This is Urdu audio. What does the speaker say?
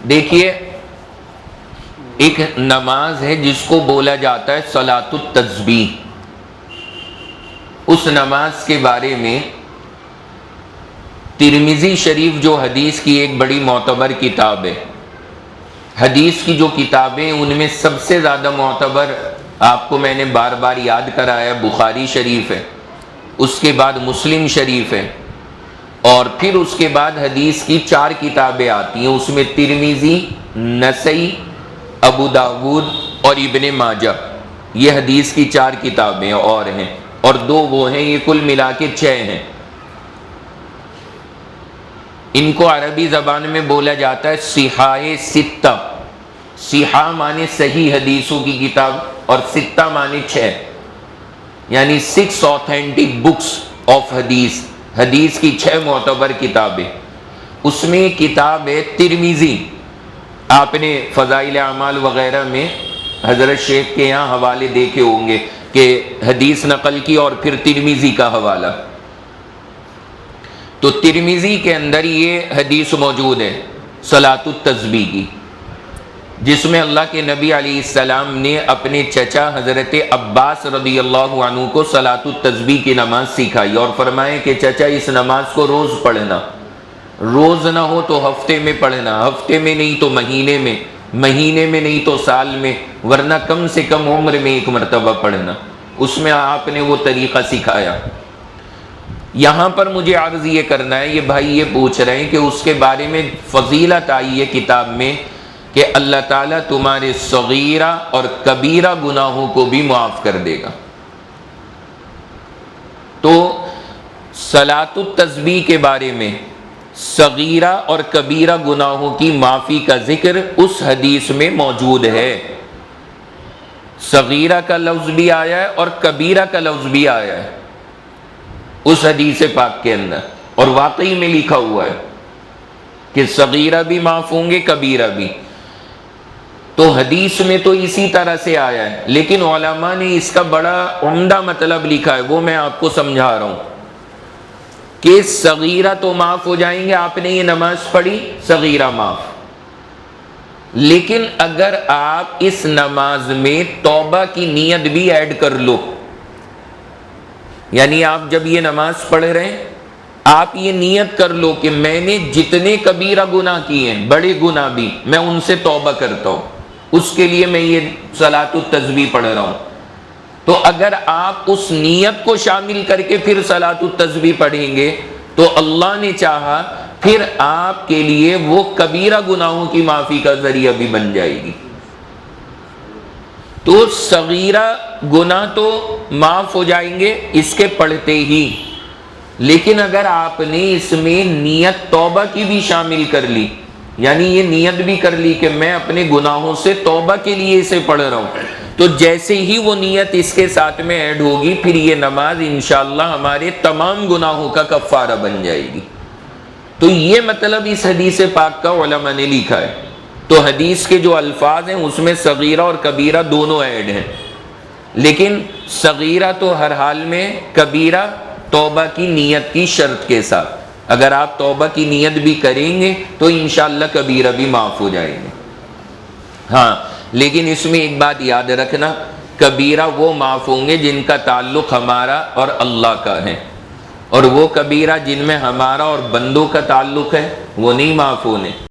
دیکھیے ایک نماز ہے جس کو بولا جاتا ہے صلاۃ التسبیح. اس نماز کے بارے میں ترمذی شریف جو حدیث کی ایک بڑی معتبر کتاب ہے، حدیث کی جو کتابیں ان میں سب سے زیادہ معتبر آپ کو میں نے بار بار یاد کرایا بخاری شریف ہے، اس کے بعد مسلم شریف ہے، اور پھر اس کے بعد حدیث کی 4 کتابیں آتی ہیں. اس میں ترمذی، نسائی، ابو داود اور ابن ماجہ، یہ حدیث کی 4 کتابیں اور ہیں، اور 2 وہ ہیں، یہ کل ملا کے 6 ہیں. ان کو عربی زبان میں بولا جاتا ہے صحاح ستہ. صحاح مانے صحیح حدیثوں کی کتاب، اور ستہ مانے 6، یعنی 6 authentic books of حدیث، حدیث کی 6 معتبر کتابیں. اس میں ایک کتاب ہے ترمذی. آپ نے فضائل اعمال وغیرہ میں حضرت شیخ کے یہاں حوالے دیکھے ہوں گے کہ حدیث نقل کی اور پھر ترمذی کا حوالہ. تو ترمذی کے اندر یہ حدیث موجود ہے صلاۃ التسبیح کی، جس میں اللہ کے نبی علیہ السلام نے اپنے چچا حضرت عباس رضی اللہ عنہ کو صلاۃ التسبیح کی نماز سکھائی، اور فرمائے کہ چچا اس نماز کو روز پڑھنا، روز نہ ہو تو ہفتے میں پڑھنا، ہفتے میں نہیں تو مہینے میں، مہینے میں نہیں تو سال میں، ورنہ کم سے کم عمر میں 1 مرتبہ پڑھنا. اس میں آپ نے وہ طریقہ سکھایا. یہاں پر مجھے عرض یہ کرنا ہے، یہ بھائی یہ پوچھ رہے ہیں کہ اس کے بارے میں فضیلت آئی ہے کتاب میں کہ اللہ تعالیٰ تمہارے صغیرہ اور کبیرہ گناہوں کو بھی معاف کر دے گا. تو صلاۃ التسبیح کے بارے میں صغیرہ اور کبیرہ گناہوں کی معافی کا ذکر اس حدیث میں موجود ہے. صغیرہ کا لفظ بھی آیا ہے اور کبیرہ کا لفظ بھی آیا ہے اس حدیث پاک کے اندر، اور واقعی میں لکھا ہوا ہے کہ صغیرہ بھی معاف ہوں گے، کبیرہ بھی. تو حدیث میں تو اسی طرح سے آیا ہے، لیکن علماء نے اس کا بڑا عمدہ مطلب لکھا ہے، وہ میں آپ کو سمجھا رہا ہوں کہ صغیرہ تو معاف ہو جائیں گے، آپ نے یہ نماز پڑھی صغیرہ معاف، لیکن اگر آپ اس نماز میں توبہ کی نیت بھی ایڈ کر لو، یعنی آپ جب یہ نماز پڑھ رہے ہیں آپ یہ نیت کر لو کہ میں نے جتنے کبیرہ گناہ کیے ہیں، بڑے گناہ بھی، میں ان سے توبہ کرتا ہوں، اس کے لیے میں یہ صلاۃ التسبیح پڑھ رہا ہوں. تو اگر آپ اس نیت کو شامل کر کے پھر صلاۃ التسبیح پڑھیں گے تو اللہ نے چاہا پھر آپ کے لیے وہ کبیرہ گناہوں کی معافی کا ذریعہ بھی بن جائے گی. تو صغیرہ گناہ تو معاف ہو جائیں گے اس کے پڑھتے ہی، لیکن اگر آپ نے اس میں نیت توبہ کی بھی شامل کر لی، یعنی یہ نیت بھی کر لی کہ میں اپنے گناہوں سے توبہ کے لیے اسے پڑھ رہا ہوں، تو جیسے ہی وہ نیت اس کے ساتھ میں ایڈ ہوگی پھر یہ نماز انشاءاللہ ہمارے تمام گناہوں کا کفارہ بن جائے گی. تو یہ مطلب اس حدیث پاک کا علماء نے لکھا ہے. تو حدیث کے جو الفاظ ہیں اس میں صغیرہ اور کبیرہ دونوں ایڈ ہیں، لیکن صغیرہ تو ہر حال میں، کبیرہ توبہ کی نیت کی شرط کے ساتھ. اگر آپ توبہ کی نیت بھی کریں گے تو انشاءاللہ کبیرہ بھی معاف ہو جائیں گے. ہاں لیکن اس میں ایک بات یاد رکھنا، کبیرہ وہ معاف ہوں گے جن کا تعلق ہمارا اور اللہ کا ہے، اور وہ کبیرہ جن میں ہمارا اور بندوں کا تعلق ہے وہ نہیں معاف ہونے.